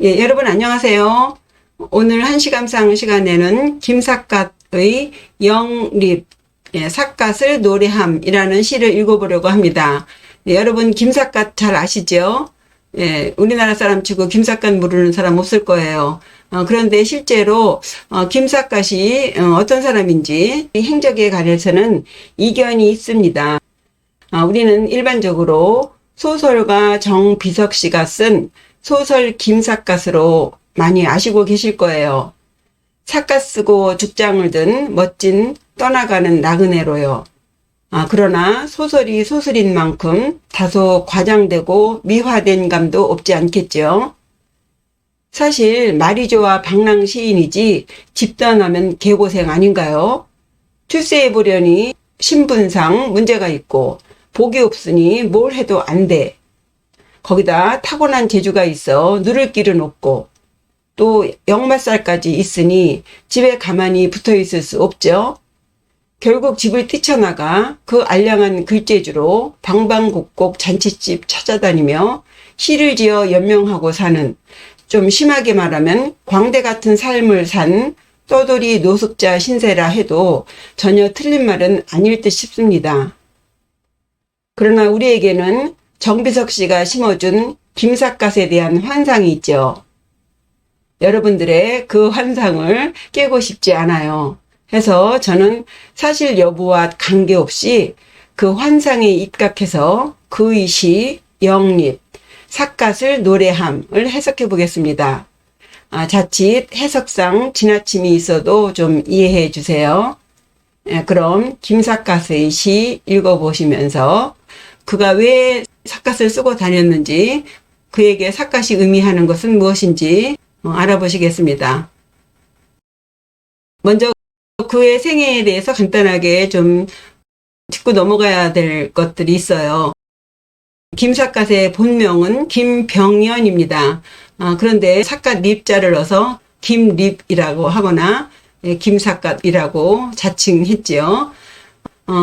예, 여러분 안녕하세요. 오늘 한시감상 시간에는 김삿갓의 영립, 삿갓을 노래함이라는 시를 읽어보려고 합니다. 예, 여러분 김삿갓 잘 아시죠? 예, 우리나라 사람 치고 김삿갓 모르는 사람 없을 거예요. 그런데 실제로 김삿갓이 어떤 사람인지 행적에 관해서는 이견이 있습니다. 우리는 일반적으로 소설가 정비석 씨가 쓴 소설 김삿갓으로 많이 아시고 계실 거예요. 삿갓 쓰고 죽장을 든 멋진 떠나가는 나그네로요. 그러나 소설이 소설인 만큼 다소 과장되고 미화된 감도 없지 않겠죠. 사실 말이 좋아 방랑 시인이지 집단하면 개고생 아닌가요? 출세해보려니 신분상 문제가 있고 복이 없으니 뭘 해도 안 돼. 거기다 타고난 재주가 있어 누를 길은 없고 또 역마살까지 있으니 집에 가만히 붙어 있을 수 없죠. 결국 집을 뛰쳐나가 그 알량한 글재주로 방방곡곡 잔치집 찾아다니며 시를 지어 연명하고 사는, 좀 심하게 말하면 광대 같은 삶을 산 떠돌이 노숙자 신세라 해도 전혀 틀린 말은 아닐 듯 싶습니다. 그러나 우리에게는 정비석 씨가 심어준 김삿갓에 대한 환상이 있죠. 여러분들의 그 환상을 깨고 싶지 않아요. 해서 저는 사실 여부와 관계없이 그 환상에 입각해서 그의 시 영립, 삿갓을 노래함을 해석해 보겠습니다. 자칫 해석상 지나침이 있어도 좀 이해해 주세요. 그럼 김삿갓의 시 읽어보시면서 그가 왜 삿갓을 쓰고 다녔는지, 그에게 삿갓이 의미하는 것은 무엇인지 알아보시겠습니다. 먼저 그의 생애에 대해서 간단하게 좀 짚고 넘어가야 될 것들이 있어요. 김삿갓의 본명은 김병연입니다. 그런데 삿갓 립자를 넣어서 김립이라고 하거나 김삿갓이라고 자칭했지요.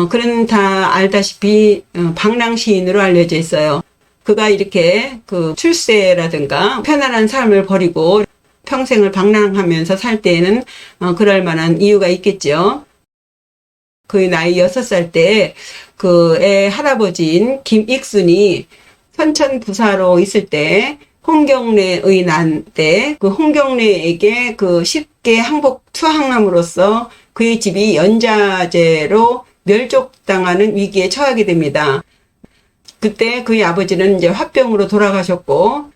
그는 다 알다시피 방랑 시인으로 알려져 있어요. 그가 이렇게 그 출세라든가 편안한 삶을 버리고 평생을 방랑하면서 살 때에는 그럴 만한 이유가 있겠죠. 그의 나이 6살 때 그의 할아버지인 김익순이 선천부사로 있을 때 홍경래의 난 때 그 홍경래에게 그 쉽게 항복 투항함으로써 그의 집이 연자제로 멸족당하는 위기에 처하게 됩니다. 그때 그의 아버지는 이제 화병으로 돌아가셨고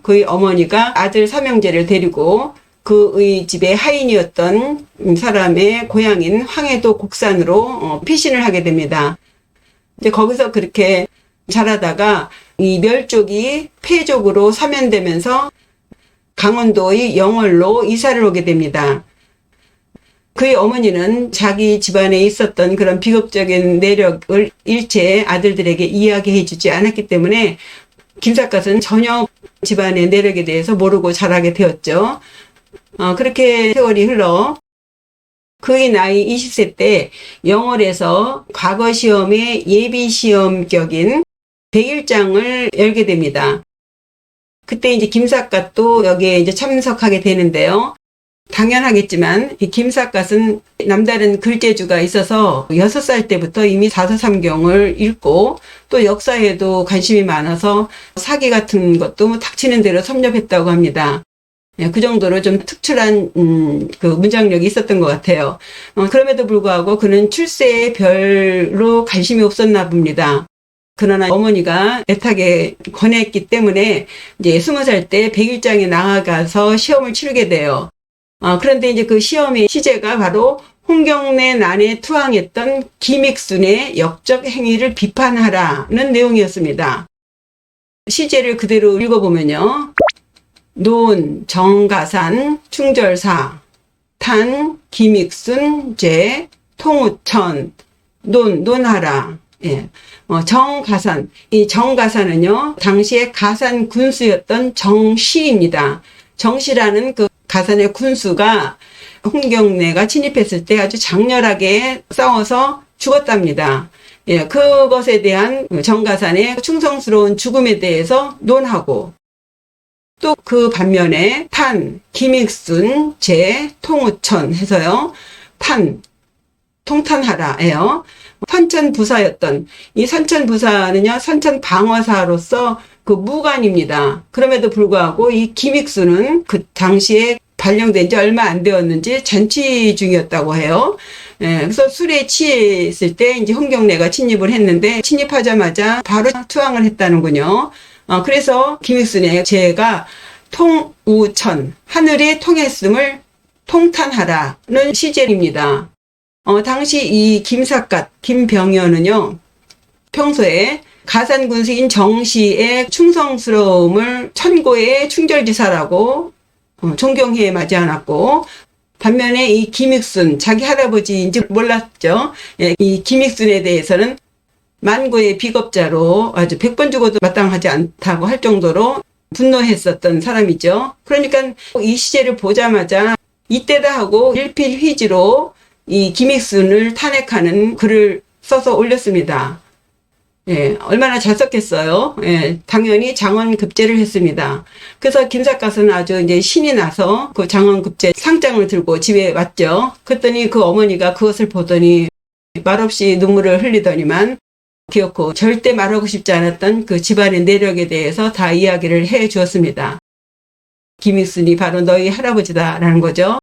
그의 어머니가 아들 삼형제를 데리고 그의 집의 하인이었던 사람의 고향인 황해도 곡산으로 피신을 하게 됩니다. 이제 거기서 그렇게 자라다가 이 멸족이 폐족으로 사면되면서 강원도의 영월로 이사를 오게 됩니다. 그의 어머니는 자기 집안에 있었던 그런 비극적인 내력을 일체 아들들에게 이야기해 주지 않았기 때문에 김삿갓은 전혀 집안의 내력에 대해서 모르고 자라게 되었죠. 그렇게 세월이 흘러 그의 나이 20세 때 영월에서 과거 시험의 예비 시험격인 100일장을 열게 됩니다. 그때 이제 김삿갓도 여기에 이제 참석하게 되는데요. 당연하겠지만 이 김삿갓은 남다른 글재주가 있어서 6살 때부터 이미 사서삼경을 읽고 또 역사에도 관심이 많아서 사기 같은 것도 닥치는 대로 섭렵했다고 합니다. 그 정도로 좀 특출한 그 문장력이 있었던 것 같아요. 그럼에도 불구하고 그는 출세에 별로 관심이 없었나 봅니다. 그러나 어머니가 애타게 권했기 때문에 이제 20살 때 100일장에 나아가서 시험을 치르게 돼요. 그런데 이제 그 시험의 시제가 바로 홍경래 난에 투항했던 김익순의 역적 행위를 비판하라는 내용이었습니다. 시제를 그대로 읽어보면요. 논 정가산 충절사 탄 김익순 죄 통우천 논하라. 예. 정가산. 이 정가산은요, 당시에 가산 군수였던 정씨입니다. 정씨라는 그 가산의 군수가 홍경래가 침입했을 때 아주 장렬하게 싸워서 죽었답니다. 예, 그것에 대한 정가산의 충성스러운 죽음에 대해서 논하고, 또 그 반면에 판, 김익순, 제, 통우천 해서요. 판, 통탄하라예요. 선천부사였던 이 선천부사는요, 선천방어사로서 그 무관입니다. 그럼에도 불구하고 이 김익수는 그 당시에 발령된 지 얼마 안 되었는지 잔치 중이었다고 해요. 그래서 술에 취해 있을 때 이제 홍경래가 침입을 했는데 침입하자마자 바로 투항을 했다는군요. 그래서 김익순의 제가 통우천, 하늘이 통했음을 통탄하라는 시제입니다. 당시 이 김삿갓, 김병연은요, 평소에 가산군수인 정씨의 충성스러움을 천고의 충절지사라고 존경해 마지 않았고, 반면에 이 김익순, 자기 할아버지인지 몰랐죠. 이 김익순에 대해서는 만고의 비겁자로 아주 100번 죽어도 마땅하지 않다고 할 정도로 분노했었던 사람이죠. 그러니까 이 시제를 보자마자 이때다 하고 일필휘지로 이 김익순을 탄핵하는 글을 써서 올렸습니다. 얼마나 잘 썼겠어요. 당연히 장원급제를 했습니다. 그래서 김삿갓은 아주 이제 신이 나서 그 장원급제 상장을 들고 집에 왔죠. 그랬더니 그 어머니가 그것을 보더니 말없이 눈물을 흘리더니만 기어코 절대 말하고 싶지 않았던 그 집안의 내력에 대해서 다 이야기를 해 주었습니다. 김익순이 바로 너희 할아버지다라는 거죠.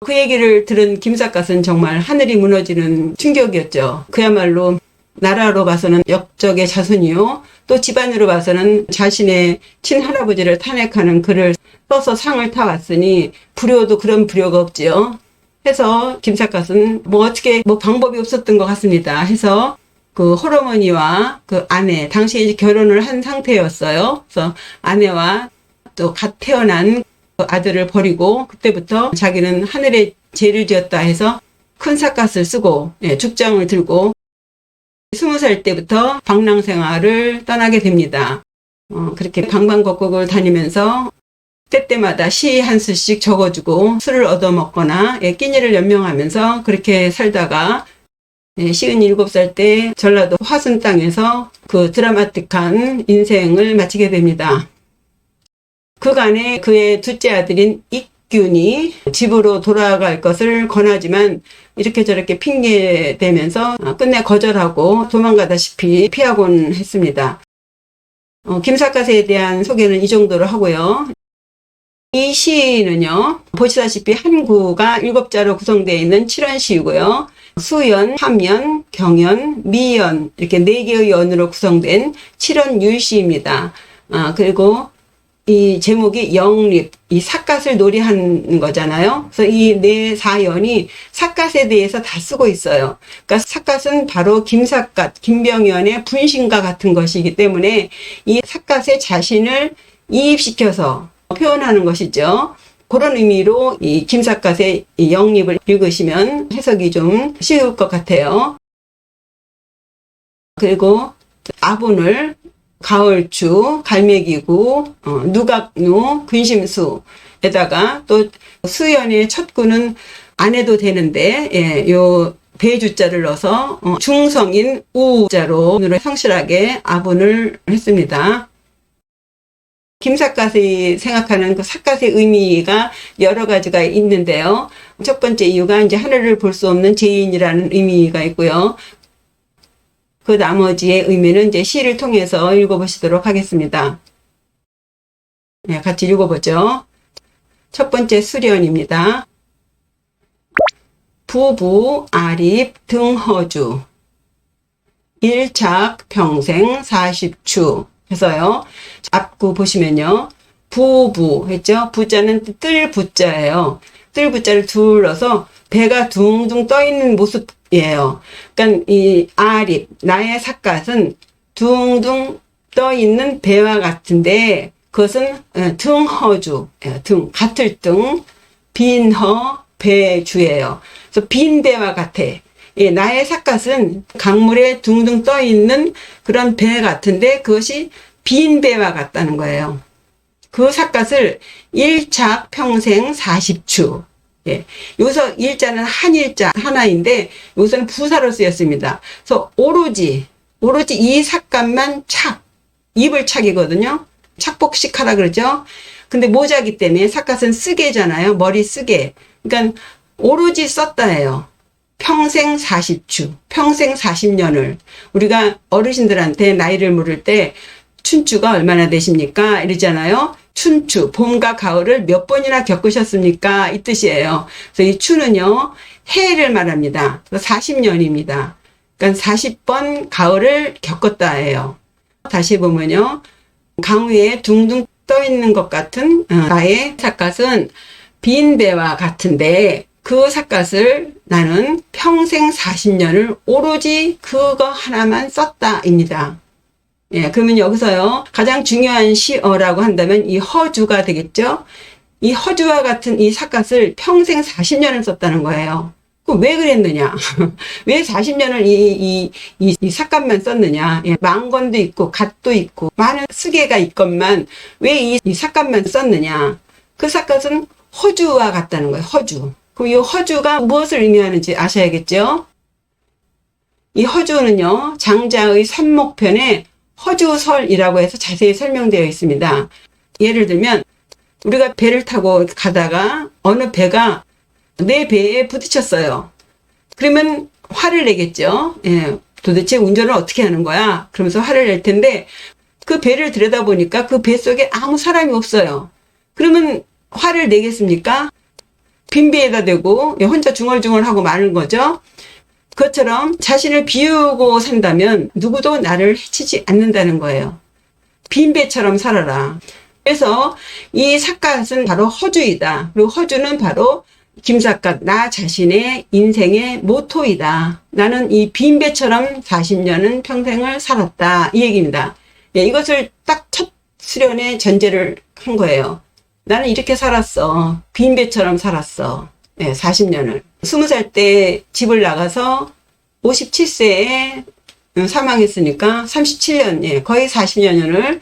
그 얘기를 들은 김삿갓은 정말 하늘이 무너지는 충격이었죠. 그야말로 나라로 봐서는 역적의 자손이요, 또 집안으로 봐서는 자신의 친할아버지를 탄핵하는 글을 써서 상을 타왔으니 불효도 그런 불효가 없지요. 해서 김삿갓은 어떻게 방법이 없었던 것 같습니다. 해서 그 홀어머니와 그 아내, 당시에 이제 결혼을 한 상태였어요. 그래서 아내와 또 갓 태어난 그 아들을 버리고 그때부터 자기는 하늘에 죄를 지었다 해서 큰 삿갓을 쓰고 죽장을 들고 20살 때부터 방랑 생활을 떠나게 됩니다. 그렇게 방방곡곡을 다니면서 때때마다 시 한 수씩 적어주고 술을 얻어먹거나 끼니를 연명하면서 그렇게 살다가 57살 때 전라도 화순 땅에서 그 드라마틱한 인생을 마치게 됩니다. 그간에 그의 둘째 아들인 익균이 집으로 돌아갈 것을 권하지만 이렇게 저렇게 핑계대면서 끝내 거절하고 도망가다시피 피하곤 했습니다. 김삿갓에 대한 소개는 이 정도로 하고요. 이 시는요, 보시다시피 한 구가 7자로 구성되어 있는 7원시이고요. 수연, 화연, 경연, 미연 이렇게 4개의 연으로 구성된 7원율시입니다. 그리고 이 제목이 영립, 이 삿갓을 놀이하는 거잖아요. 그래서 이 4연이 삿갓에 대해서 다 쓰고 있어요. 그러니까 삿갓은 바로 김삿갓, 김병연의 분신과 같은 것이기 때문에 이 삿갓의 자신을 이입시켜서 표현하는 것이죠. 그런 의미로 이 김삿갓의 이 영립을 읽으시면 해석이 좀 쉬울 것 같아요. 그리고 아분을 가을추, 갈매기구, 누각누, 근심수에다가 또 수연의 첫 구는 안 해도 되는데 요 배주자를 넣어서 중성인 우자로 성실하게 아분을 했습니다. 김삿갓이 생각하는 그 삿갓의 의미가 여러 가지가 있는데요. 첫 번째 이유가 이제 하늘을 볼 수 없는 죄인이라는 의미가 있고요. 그 나머지의 의미는 이제 시를 통해서 읽어보시도록 하겠습니다. 같이 읽어보죠. 첫 번째 수련입니다. 부부 아립 등허주 일착 평생 40추 해서요. 앞구 보시면요. 부부 했죠. 부자는 뜰 부자예요. 뜰 부자를 둘러서 배가 둥둥 떠 있는 모습이에요. 그러니까 이 아립, 나의 삿갓은 둥둥 떠 있는 배와 같은데 그것은 등허주, 등, 같을 등, 빈허, 배주예요. 그래서 빈 배와 같아. 나의 삿갓은 강물에 둥둥 떠 있는 그런 배 같은데 그것이 빈 배와 같다는 거예요. 그 삿갓을 일착 평생 40추. 여기서 일자는 한일자 하나인데 여기서는 부사로 쓰였습니다. 그래서 오로지 이 삿갓만 착, 입을 착이거든요. 착복식 하라 그러죠. 근데 모자기 때문에 삿갓은 쓰개잖아요. 머리 쓰개. 그러니까 오로지 썼다예요. 평생 40주, 평생 40년을. 우리가 어르신들한테 나이를 물을 때 춘추가 얼마나 되십니까? 이러잖아요. 춘추, 봄과 가을을 몇 번이나 겪으셨습니까? 이 뜻이에요. 그래서 이 추는요, 해를 말합니다. 40년입니다. 그러니까 40번 가을을 겪었다예요. 다시 보면요, 강 위에 둥둥 떠 있는 것 같은 나의 삿갓은 빈 배와 같은데 그 삿갓을 나는 평생 40년을 오로지 그거 하나만 썼다입니다. 예, 그러면 여기서요, 가장 중요한 시어라고 한다면 이 허주가 되겠죠? 이 허주와 같은 이 삿갓을 평생 40년을 썼다는 거예요. 왜 그랬느냐? 왜 40년을 이 삿갓만 썼느냐? 예, 망건도 있고, 갓도 있고, 많은 쓰개가 있건만, 왜 이 삿갓만 썼느냐? 그 삿갓은 허주와 같다는 거예요, 허주. 그럼 이 허주가 무엇을 의미하는지 아셔야겠죠? 이 허주는요, 장자의 선목편에 허주설이라고 해서 자세히 설명되어 있습니다. 예를 들면, 우리가 배를 타고 가다가 어느 배가 내 배에 부딪혔어요. 그러면 화를 내겠죠. 예, 도대체 운전을 어떻게 하는 거야? 그러면서 화를 낼 텐데 그 배를 들여다보니까 그 배 속에 아무 사람이 없어요. 그러면 화를 내겠습니까? 빈 배에다 대고 혼자 중얼중얼하고 마는 거죠. 그것처럼 자신을 비우고 산다면 누구도 나를 해치지 않는다는 거예요. 빈 배처럼 살아라. 그래서 이 삿갓은 바로 허주이다. 그리고 허주는 바로 김삿갓, 나 자신의 인생의 모토이다. 나는 이 빈 배처럼 40년은 평생을 살았다. 이 얘기입니다. 예, 이것을 딱 첫 수련의 전제를 한 거예요. 나는 이렇게 살았어. 빈 배처럼 살았어. 예, 40년을. 20살 때 집을 나가서 57세에 사망했으니까 37년, 예, 거의 40년을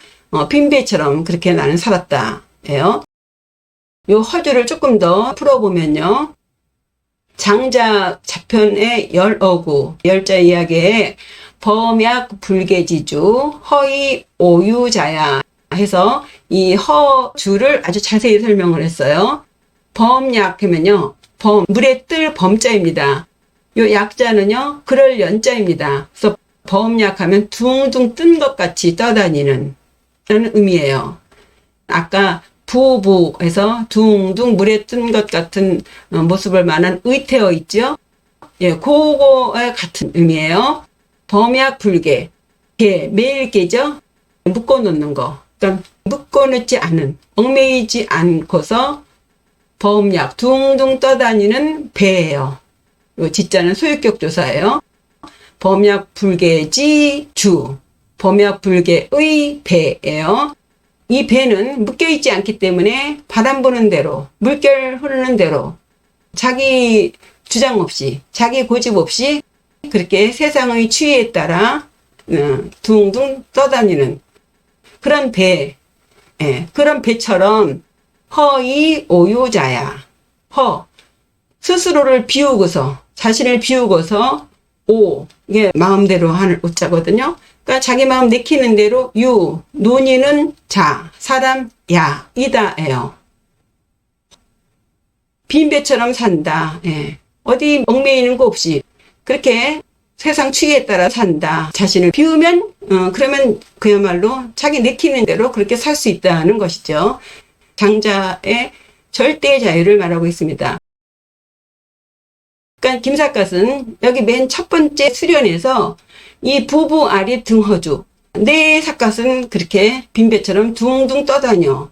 빈 배처럼 그렇게 나는 살았다. 예요. 요 허주를 조금 더 풀어보면요. 장자 자편의 열어구, 열자 이야기에 범약 불계지주, 허이 오유자야 해서 이 허주를 아주 자세히 설명을 했어요. 범약 하면요. 물에 뜰 범자입니다. 요 약자는요. 그럴 연자입니다. 그래서 범약 하면 둥둥 뜬 것 같이 떠다니는 라는 의미예요. 아까 부부에서 둥둥 물에 뜬 것 같은 모습을 말한 의태어 있죠? 예, 그거와 같은 의미예요. 범약 불계. 개, 매일 개죠? 묶어 놓는 거. 그러니까 묶어 놓지 않은, 얽매이지 않고서 범약, 둥둥 떠다니는 배예요. 요 지자는 소유격 조사예요. 범약 불계지 주. 범약 불계의 배예요. 이 배는 묶여있지 않기 때문에 바람 부는 대로, 물결 흐르는 대로, 자기 주장 없이, 자기 고집 없이 그렇게 세상의 추이에 따라 둥둥 떠다니는 그런 배, 예, 그런 배처럼 허이 오유자야. 허, 스스로를 비우고서, 자신을 비우고서 이게 마음대로 하는 오자거든요. 그러니까 자기 마음 내키는 대로 논의는 자, 사람 야, 이다예요. 빈 배처럼 산다. 예. 어디 얽매이는 거 없이 그렇게 세상 추이에 따라 산다. 자신을 비우면 그러면 그야말로 자기 내키는 대로 그렇게 살 수 있다는 것이죠. 장자의 절대 자유를 말하고 있습니다. 그러니까 김삿갓은 여기 맨 첫 번째 수련에서 이 부부 아리 등허주, 내 삿갓은 그렇게 빈배처럼 둥둥 떠다녀.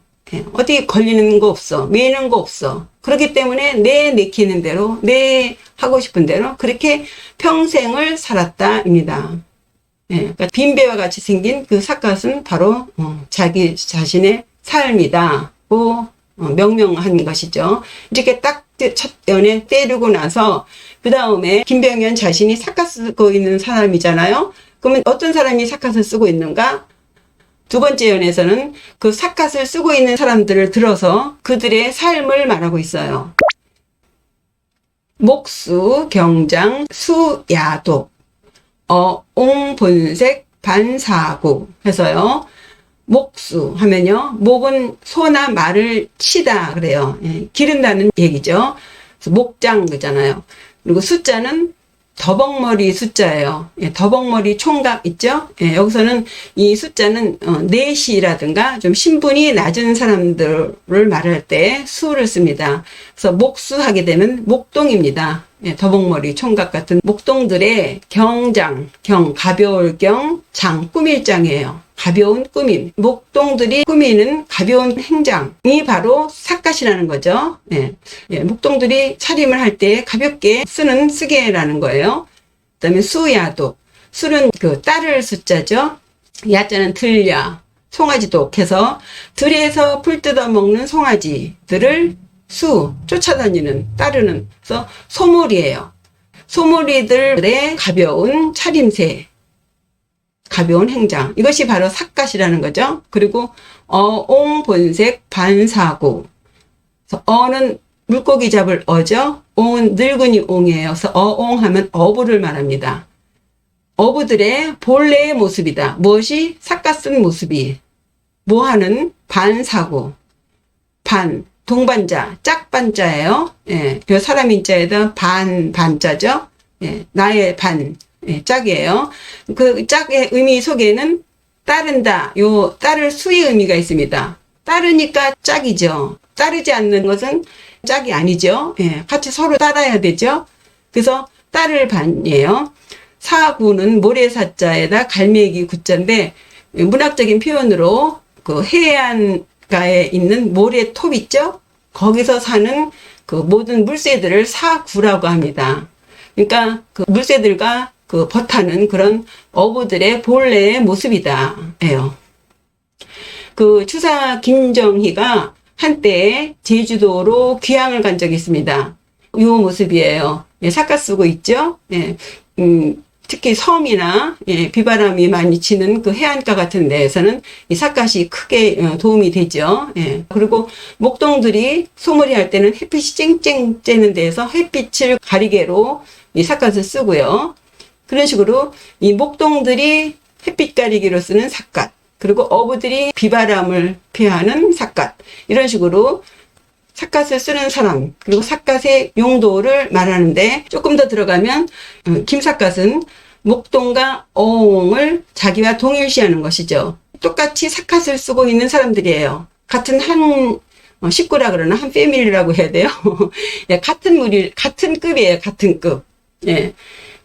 어디 걸리는 거 없어. 매는 거 없어. 그렇기 때문에 내 내키는 대로, 내 하고 싶은 대로 그렇게 평생을 살았다입니다. 그러니까 빈배와 같이 생긴 그 삿갓은 바로 자기 자신의 삶이다고 명명한 것이죠. 이렇게 딱 첫 연애 때리고 나서 그 다음에 김병현 자신이 삿갓 쓰고 있는 사람이잖아요. 그러면 어떤 사람이 삿갓을 쓰고 있는가? 두 번째 연에서는 그 삿갓을 쓰고 있는 사람들을 들어서 그들의 삶을 말하고 있어요. 목수, 경장, 수야독, 옹본색, 반사구 해서요. 목수 하면요. 목은 소나 말을 치다 그래요. 예, 기른다는 얘기죠. 그래서 목장 그잖아요. 그리고 숫자는 더벅머리 숫자예요. 예, 더벅머리 총각 있죠? 예, 여기서는 이 숫자는 내시라든가 좀 신분이 낮은 사람들을 말할 때 수를 씁니다. 그래서 목수하게 되면 목동입니다. 예, 더벅머리 총각 같은 목동들의 경장, 가벼울 경, 장, 꾸밀 장이에요. 가벼운 꾸밈. 목동들이 꾸미는 가벼운 행장이 바로 삿갓이라는 거죠. 예. 예, 목동들이 차림을 할 때 가볍게 쓰는 쓰개라는 거예요. 그 다음에 수야독. 술은 그 따를 숫자죠. 야자는 들야, 송아지독 해서 들에서 풀 뜯어 먹는 송아지들을 쫓아다니는, 따르는. 그래서 소몰이에요. 소몰이들의 가벼운 차림새. 가벼운 행장. 이것이 바로 삿갓이라는 거죠. 그리고 어옹 본색 반사고. 그래서 어는 물고기 잡을 어죠. 옹은 늙은이 옹이에요. 그래서 어옹하면 어부를 말합니다. 어부들의 본래의 모습이다. 무엇이? 삿갓쓴 모습이. 뭐하는? 반사고. 동반자, 짝반자예요. 예, 그 사람 인자에다 반자죠. 예, 나의 예, 짝이에요. 그 짝의 의미 속에는 따른다. 요 따를 수의 의미가 있습니다. 따르니까 짝이죠. 따르지 않는 것은 짝이 아니죠. 예, 같이 서로 따라야 되죠. 그래서 따를 반이에요. 사구는 모래사자에다 갈매기 구자인데 문학적인 표현으로 그 해안가에 있는 모래톱 있죠. 거기서 사는 그 모든 물새들을 사구라고 합니다. 그러니까 그 물새들과 그 버타는 그런 어부들의 본래의 모습이다. 예요. 그 추사 김정희가 한때 제주도로 귀향을 간 적이 있습니다. 이 모습이에요. 예, 삿갓 쓰고 있죠. 예, 특히 섬이나 예, 비바람이 많이 치는 그 해안가 같은 데에서는 이 삿갓이 크게 도움이 되죠. 예. 그리고 목동들이 소몰이 할 때는 햇빛이 쨍쨍 쬐는 데에서 햇빛을 가리개로 이 삿갓을 쓰고요. 그런 식으로 이 목동들이 햇빛 가리개로 쓰는 삿갓, 그리고 어부들이 비바람을 피하는 삿갓, 이런 식으로 삿갓을 쓰는 사람, 그리고 삿갓의 용도를 말하는데 조금 더 들어가면 김삿갓은 목동과 어옹을 자기와 동일시하는 것이죠. 똑같이 삿갓을 쓰고 있는 사람들이에요. 같은 한 식구라 그러나 한 패밀리라고 해야 돼요. 예, 같은 급이에요. 같은 급. 예.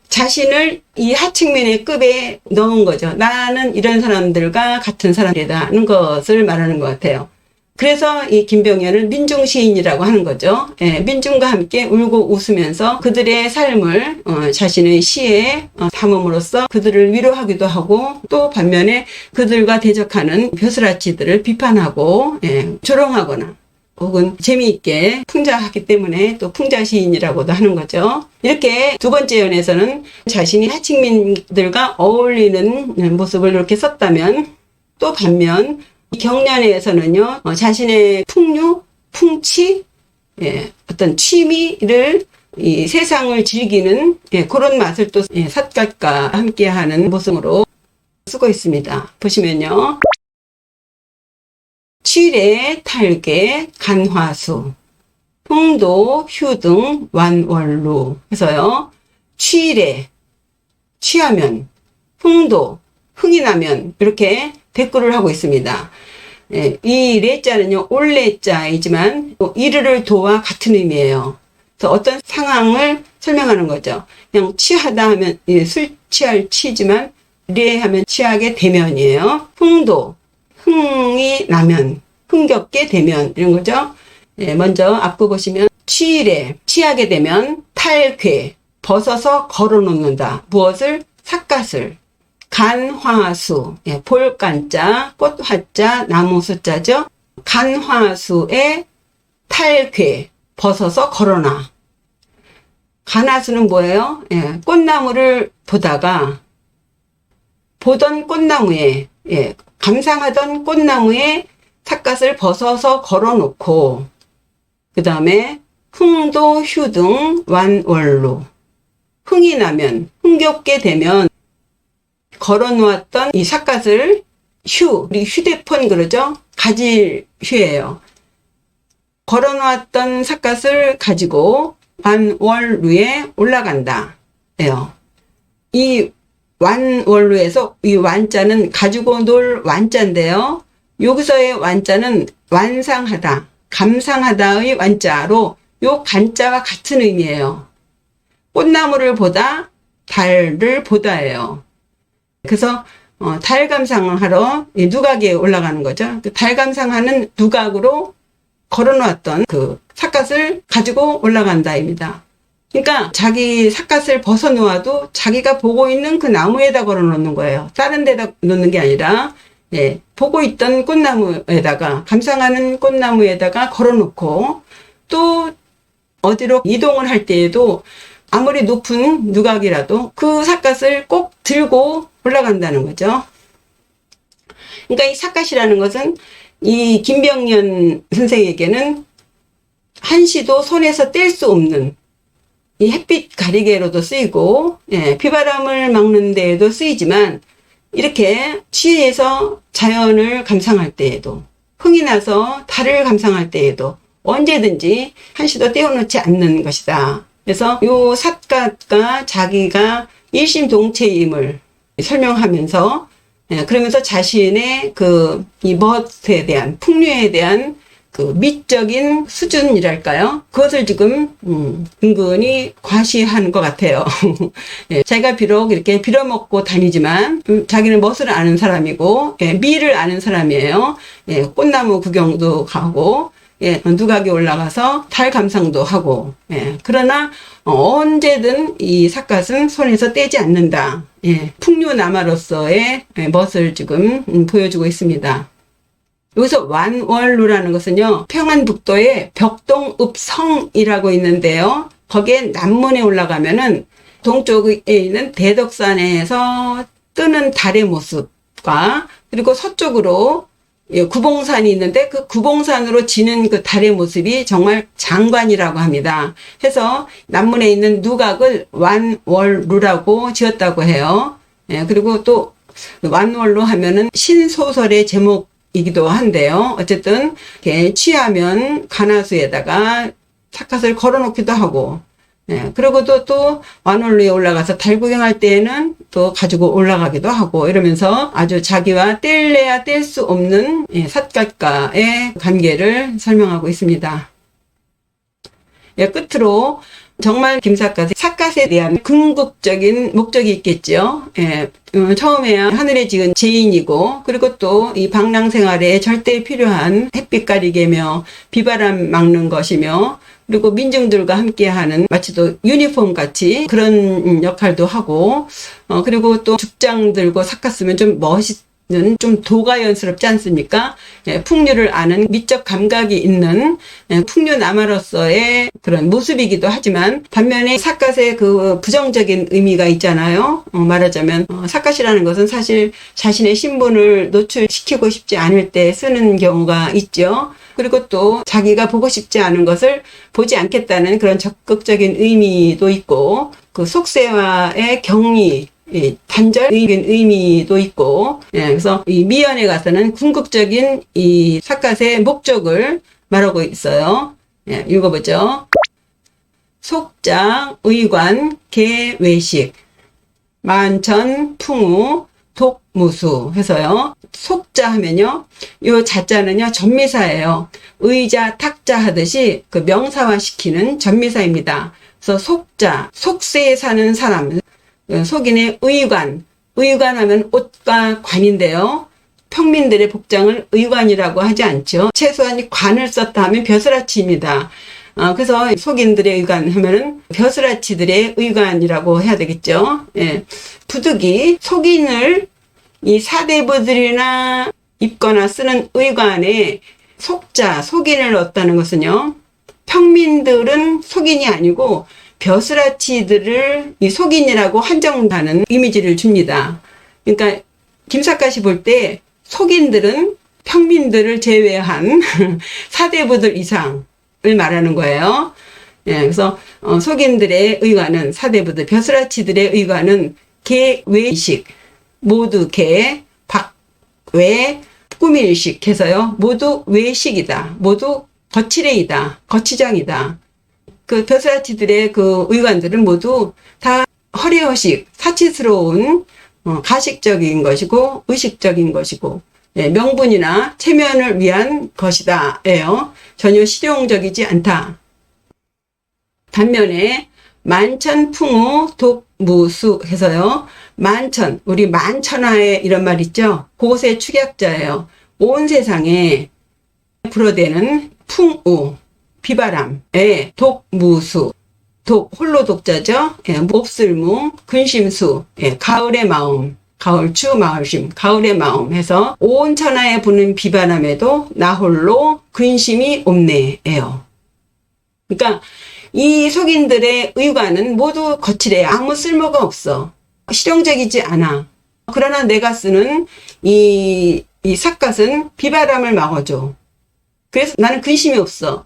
자신을 이 하층민의 급에 넣은 거죠. 나는 이런 사람들과 같은 사람이라는 것을 말하는 것 같아요. 그래서 이 김병현을 민중시인이라고 하는 거죠. 예, 민중과 함께 울고 웃으면서 그들의 삶을 자신의 시에 담음으로써 그들을 위로하기도 하고, 또 반면에 그들과 대적하는 벼슬아치들을 비판하고 조롱하거나 혹은 재미있게 풍자하기 때문에 또 풍자시인이라고도 하는 거죠. 이렇게 두 번째 연에서는 자신이 하층민들과 어울리는 모습을 이렇게 썼다면, 또 반면 경련에서는요, 자신의 풍류, 풍치, 어떤 취미를 이 세상을 즐기는 그런 맛을 또 삿갓과 함께하는 모습으로 쓰고 있습니다. 보시면요. 취례, 탈계, 간화수, 풍도, 휴등, 완월루 해서요. 취례, 취하면, 풍도, 흥이 나면, 이렇게 대꾸를 하고 있습니다. 이 레자는요, 올레자이지만 이르를 도와 같은 의미예요. 그래서 어떤 상황을 설명하는 거죠. 그냥 취하다 하면 술 취할 취지만 레 하면 취하게 되면이에요. 풍도, 흥이 나면, 흥겹게 되면, 이런 거죠. 먼저 앞거 보시면 취래, 취하게 되면 탈괴, 벗어서 걸어놓는다. 무엇을? 삿갓을. 간화수, 볼간자, 꽃화자, 나무수자죠. 간화수에 탈괴, 벗어서 걸어놔. 간화수는 뭐예요? 꽃나무를 보다가 보던 꽃나무에, 감상하던 꽃나무에 삿갓을 벗어서 걸어놓고, 그 다음에 흥도, 휴등, 완월로. 흥이 나면, 흥겹게 되면 걸어놓았던 이 삿갓을 휴, 우리 휴대폰 그러죠? 가질 휴예요. 걸어놓았던 삿갓을 가지고 완월루에 올라간다. 예요. 이 완월루에서 이 완자는 가지고 놀 완자인데요. 여기서의 완자는 완상하다, 감상하다의 완자로 요 간자와 같은 의미예요. 꽃나무를 보다, 달을 보다예요. 그래서 달 감상하러 누각에 올라가는 거죠. 그 달 감상하는 누각으로 걸어놓았던 그 삿갓을 가지고 올라간다입니다. 그러니까 자기 삿갓을 벗어놓아도 자기가 보고 있는 그 나무에다 걸어놓는 거예요. 다른 데다 놓는 게 아니라 보고 있던 꽃나무에다가, 감상하는 꽃나무에다가 걸어놓고, 또 어디로 이동을 할 때에도 아무리 높은 누각이라도 그 삿갓을 꼭 들고 올라간다는 거죠. 그러니까 이 삿갓이라는 것은 이 김병년 선생에게는 한시도 손에서 뗄 수 없는, 이 햇빛 가리개로도 쓰이고 비바람을 막는 데에도 쓰이지만, 이렇게 취해서 자연을 감상할 때에도, 흥이 나서 달을 감상할 때에도 언제든지 한시도 떼어놓지 않는 것이다. 그래서 요 삿갓과 자기가 일심동체임을 설명하면서, 그러면서 자신의 이 멋에 대한, 풍류에 대한 그 미적인 수준이랄까요? 그것을 지금 은근히 과시하는 것 같아요. 자기가 비록 이렇게 빌어먹고 다니지만 자기는 멋을 아는 사람이고 미를 아는 사람이에요. 꽃나무 구경도 가고 누각에 올라가서 달 감상도 하고, 그러나 언제든 이 삿갓은 손에서 떼지 않는다. 풍류남아로서의 멋을 지금 보여주고 있습니다. 여기서 완월루라는 것은요, 평안북도에 벽동읍성이라고 있는데요, 거기에 남문에 올라가면은 동쪽에 있는 대덕산에서 뜨는 달의 모습과, 그리고 서쪽으로 구봉산이 있는데 그 구봉산으로 지는 그 달의 모습이 정말 장관이라고 합니다. 해서 남문에 있는 누각을 완월루라고 지었다고 해요. 그리고 또 완월루 하면은 신소설의 제목이기도 한데요. 어쨌든 이렇게 취하면 가나수에다가 삿갓을 걸어놓기도 하고, 그리고 또 완월루에 올라가서 달 구경할 때에는 또 가지고 올라가기도 하고, 이러면서 아주 자기와 뗄래야 뗄 수 없는 삿갓과의 관계를 설명하고 있습니다. 끝으로 정말 김삿갓의 삿갓에 대한 궁극적인 목적이 있겠죠. 처음에야 하늘에 지은 제인이고, 그리고 또 이 방랑 생활에 절대 필요한 햇빛 가리개며 비바람 막는 것이며, 그리고 민중들과 함께하는 마치 또 유니폼 같이 그런 역할도 하고, 그리고 또 죽장 들고 삿갓 쓰면 좀 멋있는, 좀 도가연스럽지 않습니까? 풍류를 아는 미적 감각이 있는 풍류남아로서의 그런 모습이기도 하지만, 반면에 삿갓의 그 부정적인 의미가 있잖아요. 말하자면 삿갓이라는 것은 사실 자신의 신분을 노출시키고 싶지 않을 때 쓰는 경우가 있죠. 그리고 또 자기가 보고 싶지 않은 것을 보지 않겠다는 그런 적극적인 의미도 있고, 그 속세와의 격리, 단절적인 의미도 있고, 그래서 이 미연에 가서는 궁극적인 이 삿갓의 목적을 말하고 있어요. 읽어보죠. 속자, 의관, 개외식, 만천, 풍우, 독무수 해서요. 속자 하면요, 요 자자는요 전미사예요. 의자, 탁자 하듯이 그 명사화 시키는 전미사입니다. 그래서 속자, 속세에 사는 사람, 속인의 의관, 의관 하면 옷과 관인데요, 평민들의 복장을 의관이라고 하지 않죠. 최소한 관을 썼다 하면 벼슬아치입니다. 그래서 속인들의 의관 하면은 벼슬아치들의 의관이라고 해야 되겠죠. 부득이 속인을 이 사대부들이나 입거나 쓰는 의관에 속자, 속인을 넣었다는 것은요, 평민들은 속인이 아니고 벼슬아치들을 이 속인이라고 한정하는 이미지를 줍니다. 그러니까 김삿갓이 볼 때 속인들은 평민들을 제외한 사대부들 이상을 말하는 거예요. 그래서 속인들의 의관은 사대부들, 벼슬아치들의 의관은 개외식, 모두 개, 외 꾸밀식 해서요. 모두 외식이다. 모두 거칠애이다. 거치장이다. 그 벼슬아치들의 그 의관들은 모두 다 허례허식, 사치스러운 가식적인 것이고 의식적인 것이고 명분이나 체면을 위한 것이다. 예요. 전혀 실용적이지 않다. 반면에 만천풍우 독무수 해서요. 만천, 우리 만천하에 이런 말 있죠. 그것의 축약자예요. 온 세상에 불어대는 풍우, 비바람에 독무수, 독, 홀로 독자죠. 몹쓸무, 근심수, 가을의 마음, 가을추, 마을심, 가을의 마음 해서 온 천하에 부는 비바람에도 나 홀로 근심이 없네예요. 그러니까 이 속인들의 의관은 모두 거칠해. 아무 쓸모가 없어. 실용적이지 않아. 그러나 내가 쓰는 이 삿갓은 비바람을 막아줘. 그래서 나는 근심이 없어.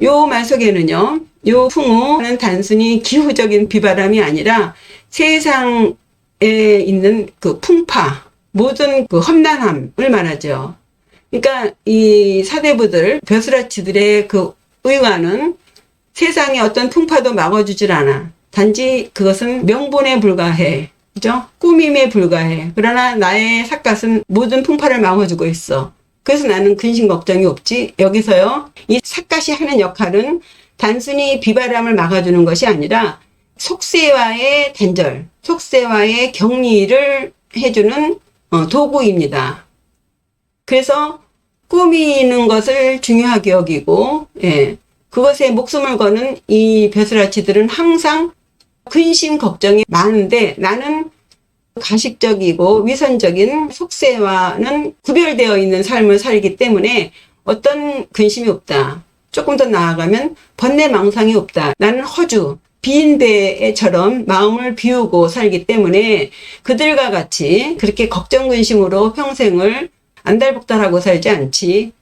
요 말 속에는요, 요 풍우는 단순히 기후적인 비바람이 아니라 세상에 있는 그 풍파, 모든 그 험난함을 말하죠. 그러니까 이 사대부들, 벼슬아치들의 그 의관은 세상에 어떤 풍파도 막아주질 않아. 단지 그것은 명분에 불과해. 그죠? 꾸밈에 불과해. 그러나 나의 삿갓은 모든 풍파를 막아주고 있어. 그래서 나는 근심 걱정이 없지. 여기서요, 이 삿갓이 하는 역할은 단순히 비바람을 막아주는 것이 아니라 속세와의 단절, 속세와의 격리를 해주는 도구입니다. 그래서 꾸미는 것을 중요하게 여기고, 그것에 목숨을 거는 이 벼슬아치들은 항상 근심 걱정이 많은데 나는 가식적이고 위선적인 속세와는 구별되어 있는 삶을 살기 때문에 어떤 근심이 없다. 조금 더 나아가면 번뇌망상이 없다. 나는 허주, 빈 배처럼 마음을 비우고 살기 때문에 그들과 같이 그렇게 걱정 근심으로 평생을 안달복달하고 살지 않지.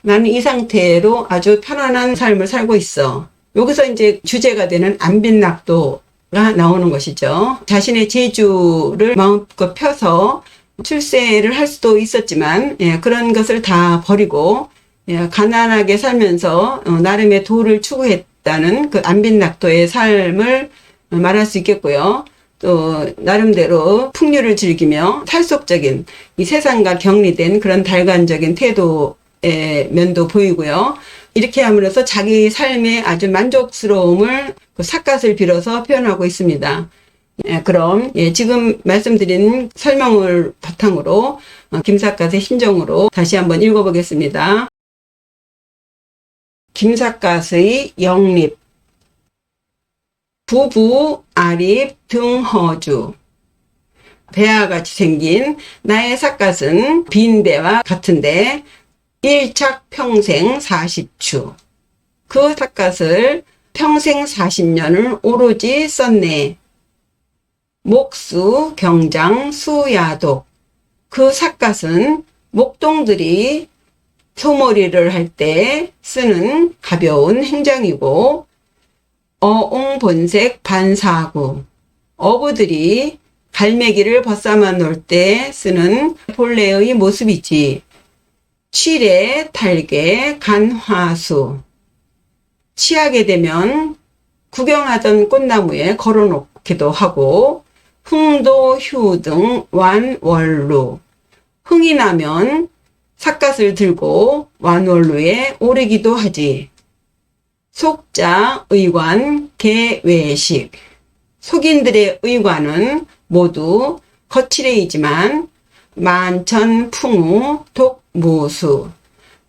나는 이 상태로 아주 편안한 삶을 살고 있어. 여기서 이제 주제가 되는 안빈낙도가 나오는 것이죠. 자신의 재주를 마음껏 펴서 출세를 할 수도 있었지만 그런 것을 다 버리고 가난하게 살면서 나름의 도를 추구했다는 그 안빈낙도의 삶을 말할 수 있겠고요. 또 나름대로 풍류를 즐기며 탈속적인 이 세상과 격리된 그런 달관적인 태도의 면도 보이고요. 이렇게 함으로써 자기 삶의 아주 만족스러움을 그 삿갓을 빌어서 표현하고 있습니다. 그럼 지금 말씀드린 설명을 바탕으로 김삿갓의 심정으로 다시 한번 읽어보겠습니다. 김삿갓의 영립. 부부 아립 등허주. 배와 같이 생긴 나의 삿갓은 빈 배와 같은데 일착 평생 40추. 그 삿갓을 평생 40년을 오로지 썼네. 목수 경장 수야독. 그 삿갓은 목동들이 소머리를 할 때 쓰는 가벼운 행장이고 어옹본색 반사구. 어부들이 갈매기를 벗삼아 놓을 때 쓰는 본래의 모습이지. 취래 탈개 간화수. 취하게 되면 구경하던 꽃나무에 걸어놓기도 하고 흥도 휴 등 완월루. 흥이 나면 삿갓을 들고 완월루에 오르기도 하지. 속자, 의관, 개외식. 속인들의 의관은 모두 거칠애이지만 만천풍우 독무수.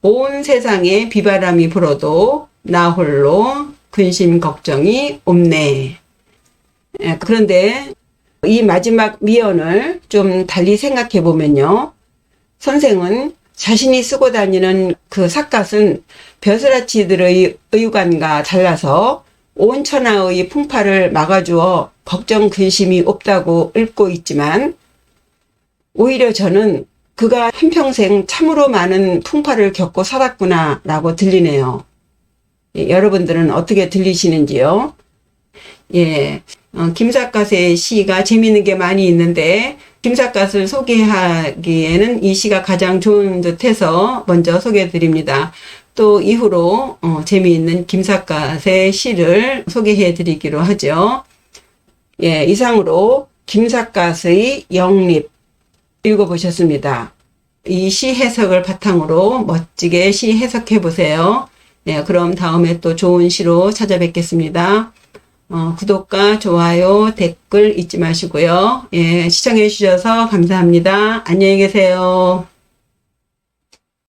온 세상에 비바람이 불어도 나 홀로 근심 걱정이 없네. 그런데 이 마지막 미연을 좀 달리 생각해 보면요. 선생은 자신이 쓰고 다니는 그 삿갓은 벼슬아치들의 의관과 달라서 온 천하의 풍파를 막아주어 걱정 근심이 없다고 읽고 있지만 오히려 저는 그가 한평생 참으로 많은 풍파를 겪고 살았구나 라고 들리네요. 여러분들은 어떻게 들리시는지요? 김삿갓의 시가 재미있는 게 많이 있는데 김삿갓을 소개하기에는 이 시가 가장 좋은 듯해서 먼저 소개해 드립니다. 또 이후로 재미있는 김삿갓의 시를 소개해 드리기로 하죠. 예, 이상으로 김삿갓의 영립 읽어보셨습니다. 이 시 해석을 바탕으로 멋지게 시 해석해 보세요. 예, 그럼 다음에 또 좋은 시로 찾아뵙겠습니다. 구독과 좋아요, 댓글 잊지 마시고요. 예, 시청해 주셔서 감사합니다. 안녕히 계세요.